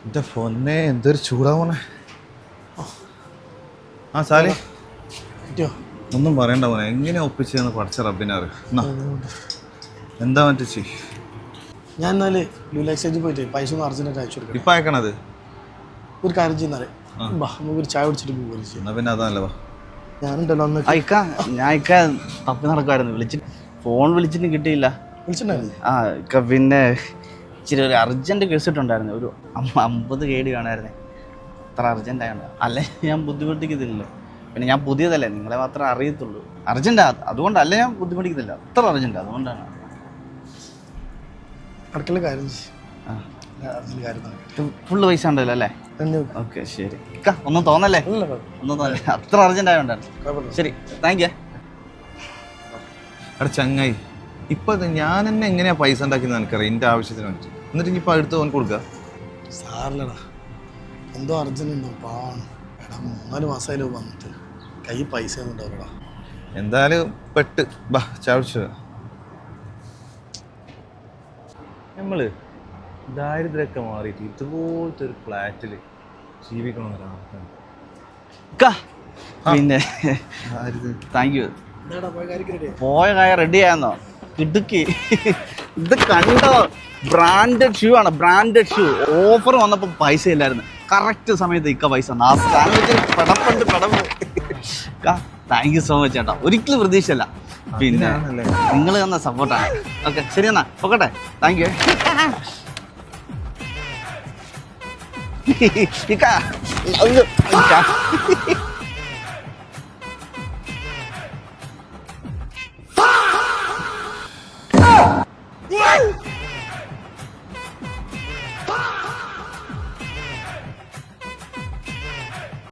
എന്റെ പൊന്നെ എന്തൊരു ചൂടാ പോണേ. ആ സാലി ഒന്നും പറയണ്ട പോനെ, എങ്ങനെ ഒപ്പിച്ചെന്ന് പഠിച്ച റബ്ബിനാറ്. എന്താ മറ്റേ ഞാൻ എന്നാല് ലുലാക്സേജ് പോയിട്ട് പൈസ ഒന്ന് അർജന്റായിട്ട് അയച്ചു കൊടുക്കും. ഇപ്പം അയക്കണത് ഒരു കാര്യം ചെയ്യുന്നാല് നമുക്കൊരു ചായ കുടിച്ചിട്ട് പോകും. എന്നാ പിന്നെ അതല്ലേ ഞാനുണ്ടല്ലോ അന്ന് ഞാൻ തപ്പി നടക്കുമായിരുന്നു. ഫോൺ വിളിച്ചിട്ട് കിട്ടിയില്ല. വിളിച്ചിട്ടുണ്ടായിരുന്നു. പിന്നെ ഇച്ചിരി ഒരു അർജന്റ് കേസ് ഇട്ടുണ്ടായിരുന്നു. ഒരു 50 KD കാണായിരുന്നേ. അത്ര അർജന്റ് ആയതുകൊണ്ട്. അല്ലേ ഞാൻ ബുദ്ധിമുട്ടിക്കുന്നില്ലല്ലോ. പിന്നെ ഞാൻ പുതിയതല്ലേ, നിങ്ങളെ മാത്രമേ അറിയത്തുള്ളൂ. അർജന്റാ, അതുകൊണ്ടല്ല ഞാൻ ബുദ്ധിമുട്ടിക്കുന്നില്ല. അത്ര അർജന്റ്, അതുകൊണ്ടാണ്. അടുക്കള കാര്യം ഫുള്ള് പൈസ ഉണ്ടല്ലോ അല്ലേ? ഓക്കെ ശരി. ഒന്നും തോന്നല്ലേ, ഒന്നും തോന്നല്ലേ, അത്ര അർജന്റ് ആയതുകൊണ്ടാണ്. ശരി, താങ്ക് യു. അവിടെ ചങ്ങായി ഇപ്പൊ ഞാൻ തന്നെ എങ്ങനെയാ പൈസ ഉണ്ടാക്കിയെന്ന് എനിക്കറിയാം, എന്റെ ആവശ്യത്തിന് വേണ്ടി. എന്നിട്ട് ഇനിയിപ്പോ അടുത്ത് ഓൻ കൊടുക്കുക സാറിലടാ എന്തോ അർജന്റ് ഉണ്ടോ പാവാണ്. എടാ 3-4 മാസമായാലോ വന്നിട്ട് കൈ പൈസ ഒന്നും ഉണ്ടാവില്ലടാ. എന്തായാലും പെട്ട് ബാ ചാവിച്ചു. നമ്മള് ദാരിദ്ര്യമൊക്കെ മാറിയിട്ട് ഇതുപോലത്തെ ഒരു ഫ്ലാറ്റില് ജീവിക്കണമെന്നൊരാണ്. പിന്നെ താങ്ക് യു. പോയ കാര്യം റെഡി ആയെന്നോ? ഇടുക്കി ഇത് കണ്ടോ? ബ്രാൻഡഡ് ഷൂ ആണ്, ബ്രാൻഡഡ് ഷൂ. ഓഫർ വന്നപ്പോൾ പൈസ ഇല്ലായിരുന്നു. കറക്റ്റ് സമയത്ത് ഇക്ക പൈസ പെടപ്പ്. താങ്ക് യു സോ മച്ച് ചേട്ടാ, ഒരിക്കലും പ്രതീക്ഷയല്ല. പിന്നെ നിങ്ങൾ തന്ന സപ്പോർട്ടാണ്. ഓക്കെ ശരി എന്നാ, പോകട്ടെ. Thank you. ഇക്ക